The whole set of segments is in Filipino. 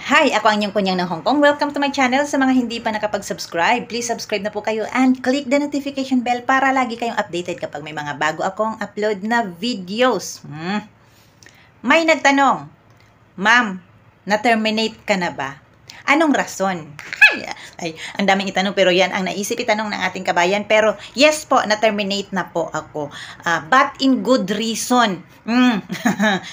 Hi! Ako ang inyong kunyang ng Hong Kong. Welcome to my channel. Sa mga hindi pa nakapag-subscribe, please subscribe na po kayo and click the notification bell para lagi kayong updated kapag may mga bago akong upload na videos. May nagtanong, Ma'am, na-terminate ka na ba? Anong rason? Ay, ang daming itanong pero yan ang naisip itanong ng ating kabayan. Pero yes po, na-terminate na po ako. But in good reason.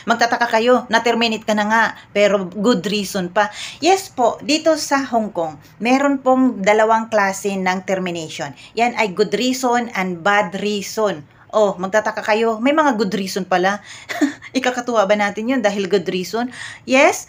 Magtataka kayo, na-terminate ka na nga, pero good reason pa. Yes po, dito sa Hong Kong, meron pong dalawang klase ng termination. Yan ay good reason and bad reason. Oh, magtataka kayo, may mga good reason pala. Ikakatuwa ba natin yun dahil good reason? Yes,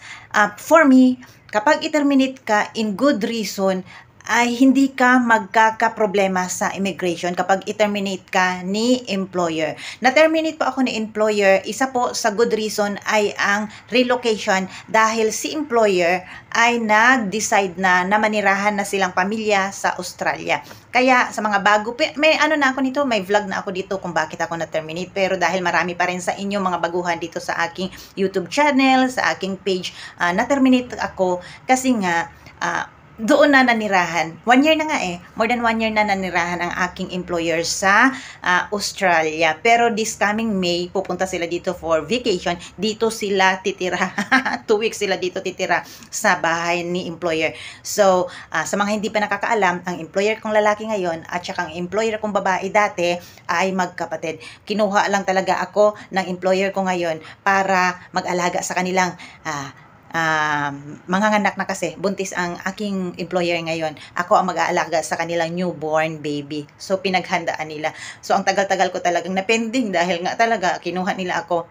for me, kapag i-terminate ka in good reason, ay hindi ka magkakaproblema sa immigration kapag i-terminate ka ni employer. Na-terminate po ako ni employer, isa po sa good reason ay ang relocation dahil si employer ay nag-decide na manirahan na silang pamilya sa Australia. Kaya sa mga bago, may ano na ako nito, may vlog na ako dito kung bakit ako na-terminate. Pero dahil marami pa rin sa inyo mga baguhan dito sa aking YouTube channel, sa aking page, na-terminate ako kasi nga, doon na nanirahan. 1 year na nga more than 1 year na nanirahan ang aking employer sa Australia. Pero this coming May, pupunta sila dito for vacation. Dito sila titira. 2 weeks sila dito titira sa bahay ni employer. So, sa mga hindi pa nakakaalam, ang employer kong lalaki ngayon at saka ang employer kong babae dati ay magkapatid. Kinuha lang talaga ako ng employer ko ngayon para mag-alaga sa kanilang mga anak na kasi, buntis ang aking employer ngayon. Ako ang mag-aalaga sa kanilang newborn baby. So, pinaghandaan nila. So, ang tagal-tagal ko talagang napending dahil nga talaga kinuha nila ako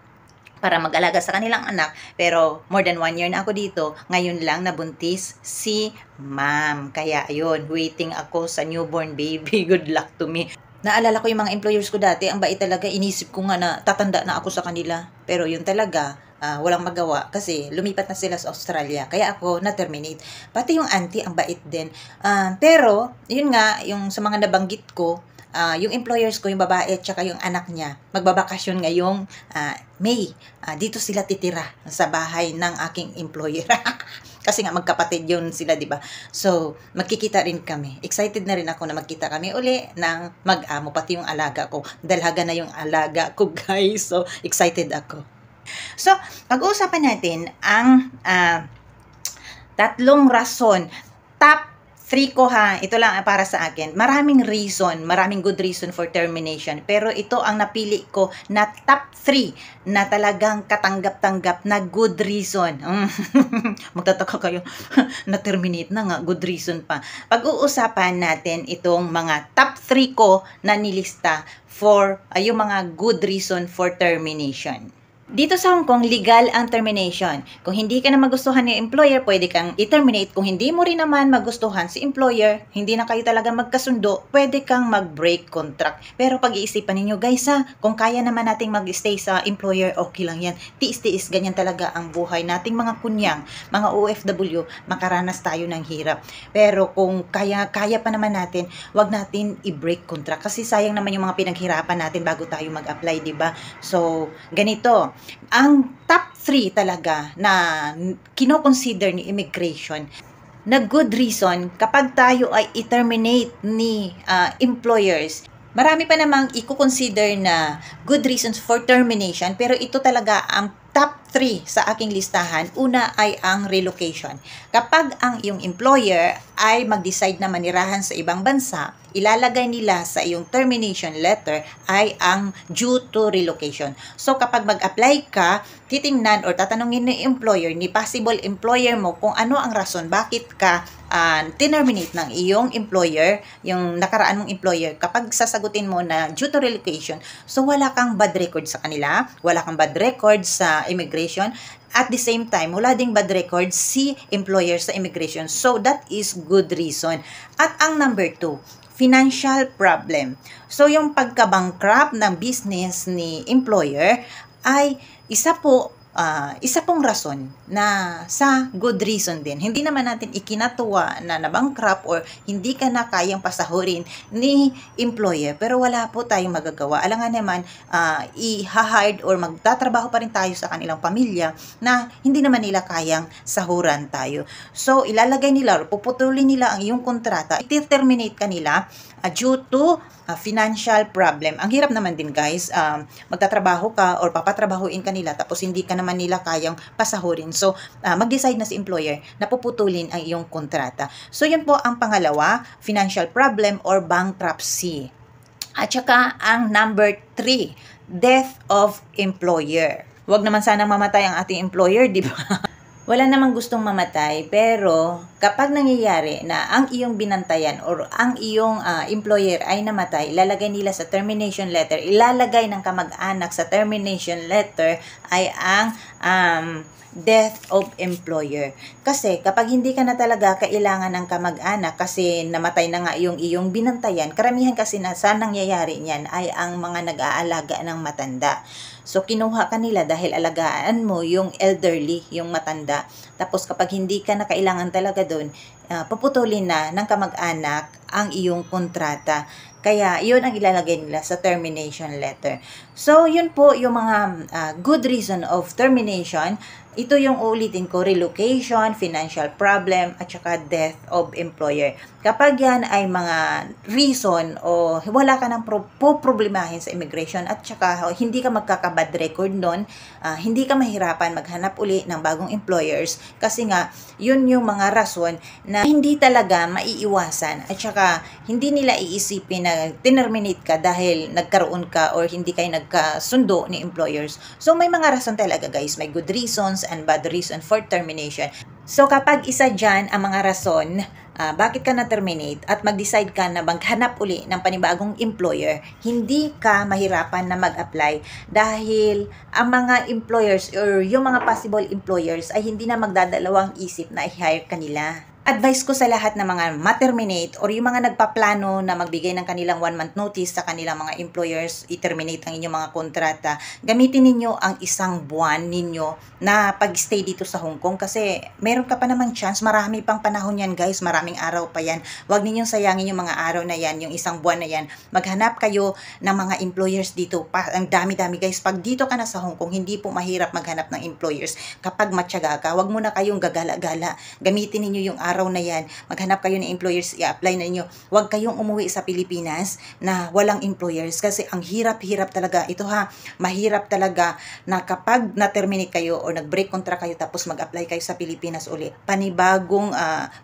para mag-alaga sa kanilang anak. Pero, more than 1 year na ako dito. Ngayon lang nabuntis si ma'am. Kaya, ayun, waiting ako sa newborn baby. Good luck to me. Naalala ko yung mga employers ko dati, ang bait talaga, inisip ko nga na tatanda na ako sa kanila. Pero yun talaga, walang magawa kasi lumipat na sila sa Australia. Kaya ako na-terminate. Pati yung auntie, ang bait din. Pero, yun nga, yung sa mga nabanggit ko, yung employers ko, yung babae at saka yung anak niya, magbabakasyon ngayong May. Dito sila titira sa bahay ng aking employer. Kasi nga magkapatid yun sila, di ba? So, magkikita rin kami. Excited na rin ako na magkita kami uli ng mag-amo, pati yung alaga ko. Dalaga na yung alaga ko, guys. So, excited ako. So, pag-uusapan natin ang tatlong rason. Top 3 ko ha, ito lang para sa akin. Maraming reason, maraming good reason for termination. Pero ito ang napili ko na top 3 na talagang katanggap-tanggap na good reason. Magtataka kayo, na-terminate na nga, good reason pa. Pag-uusapan natin itong mga top 3 ko na nilista for yung mga good reason for termination. Dito sa Hong Kong, legal ang termination. Kung hindi ka na magustuhan ni employer, pwede kang i-terminate. Kung hindi mo rin naman magustuhan si employer, hindi na kayo talaga magkasundo, pwede kang mag-break contract. Pero pag-iisipan ninyo, guys kung kaya naman nating mag-stay sa employer, okay lang yan. Tiis-tiis, ganyan talaga ang buhay nating mga kunyang, mga OFW, makaranas tayo ng hirap. Pero kung kaya pa naman natin, wag natin i-break contract. Kasi sayang naman yung mga pinaghirapan natin bago tayo mag-apply, diba? So, ganito. Ang top 3 talaga na kino-consider ni immigration na good reason kapag tayo ay i-terminate ni employers. Marami pa namang i-consider na good reasons for termination, pero ito talaga ang top 3 sa aking listahan. Una ay ang relocation. Kapag ang iyong employer ay mag-decide na manirahan sa ibang bansa, ilalagay nila sa iyong termination letter ay ang due to relocation. So kapag mag-apply ka, titingnan or tatanungin ni employer, ni possible employer mo kung ano ang rason bakit ka terminate ng iyong employer, yung nakaraan mong employer. Kapag sasagutin mo na due to relocation, so wala kang bad record sa kanila, wala kang bad record sa immigration, at the same time, wala ding bad record si employer sa immigration. So that is good reason. At ang number 2, financial problem. So yung pagka-bankrupt ng business ni employer ay isa po isa pong rason na sa good reason din. Hindi naman natin ikinatuwa na nabankrupt or hindi ka na kayang pasahurin ni employer, pero wala po tayong magagawa. Alangan naman, i-hard or magtatrabaho pa rin tayo sa kanilang pamilya na hindi naman nila kayang sahuran tayo. So, ilalagay nila or puputulin nila ang iyong kontrata, i-terminate ka nila due to financial problem. Ang hirap naman din guys, magtatrabaho ka or papatrabahuin ka nila tapos hindi ka naman nila kayang pasahurin. So, mag-decide na si employer na puputulin ang iyong kontrata. So, yun po ang pangalawa, financial problem or bankruptcy. At saka ang number 3, death of employer. Huwag naman sanang mamatay ang ating employer, di ba? Wala namang gustong mamatay, pero kapag nangyayari na ang iyong binantayan or ang iyong employer ay namatay, ilalagay nila sa termination letter, ilalagay ng kamag-anak sa termination letter ay ang death of employer. Kasi kapag hindi ka na talaga kailangan ng kamag-anak kasi namatay na nga yung iyong binantayan, karamihan kasi na sa nangyayari niyan ay ang mga nag-aalaga ng matanda. So, kinuha ka nila dahil alagaan mo yung elderly, yung matanda. Tapos, kapag hindi ka na kailangan talaga doon, puputulin na ng kamag-anak ang iyong kontrata. Kaya, yun ang ilalagay nila sa termination letter. So, yun po yung mga good reason of termination. Ito yung ulitin ko, relocation, financial problem, at saka death of employer. Kapag yan ay mga reason o wala ka nang problemahin sa immigration at saka hindi ka magkakabad record nun, hindi ka mahirapan maghanap uli ng bagong employers kasi nga yun yung mga rason na hindi talaga maiiwasan at saka hindi nila iisipin na terminate ka dahil nagkaroon ka or hindi kayo nagkasundo ni employers. So may mga rason talaga guys, may good reasons and bad reason for termination. So kapag isa dyan ang mga rason, bakit ka na-terminate at mag-decide ka na maghanap uli ng panibagong employer, hindi ka mahirapan na mag-apply dahil ang mga employers or yung mga possible employers ay hindi na magdadalawang isip na i-hire kanila. Advice ko sa lahat ng mga ma-terminate or yung mga nagpaplano na magbigay ng kanilang 1-month notice sa kanilang mga employers, i-terminate ang inyong mga kontrata, gamitin ninyo ang isang buwan ninyo na pag-stay dito sa Hong Kong kasi meron ka pa namang chance, marami pang panahon yan guys, maraming araw pa yan. Huwag ninyong sayangin yung mga araw na yan, yung isang buwan na yan. Maghanap kayo ng mga employers dito. Ang dami-dami guys, pag dito ka na sa Hong Kong, hindi po mahirap maghanap ng employers. Kapag matyaga ka, huwag mo na kayong gagala-gala. Gamitin ninyo yung araw na yan, maghanap kayo ng employers, i-apply na ninyo. Huwag kayong umuwi sa Pilipinas na walang employers kasi ang hirap-hirap talaga. Ito mahirap talaga na kapag na-terminate kayo or nag-break contract kayo tapos mag-apply kayo sa Pilipinas uli, panibagong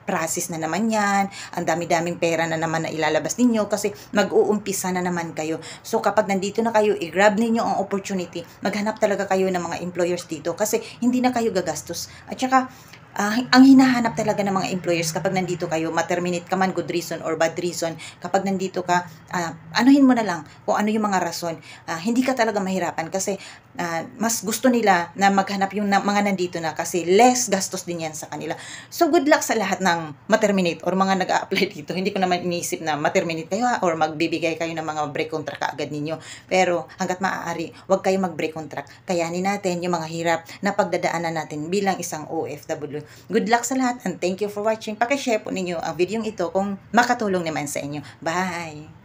process na naman yan, ang dami-daming pera na naman na ilalabas ninyo kasi mag-uumpisa na naman kayo. So kapag nandito na kayo, i-grab ninyo ang opportunity, maghanap talaga kayo ng mga employers dito kasi hindi na kayo gagastos. At saka, ang hinahanap talaga ng mga employers kapag nandito kayo, ma-terminate ka man, good reason or bad reason, kapag nandito ka, anuhin mo na lang kung ano yung mga rason. Hindi ka talaga mahirapan kasi mas gusto nila na maghanap yung mga nandito na kasi less gastos din yan sa kanila. So good luck sa lahat ng ma-terminate or mga nag-a-apply dito. Hindi ko naman iniisip na ma-terminate kayo or magbibigay kayo ng mga break contract kaagad ninyo. Pero hanggat maaari, huwag kayo mag-break contract. Kayanin natin yung mga hirap na pagdadaanan natin bilang isang OFW. Good luck sa lahat and thank you for watching. Paki-share po ninyo ang video ito kung makatulong naman sa inyo. Bye!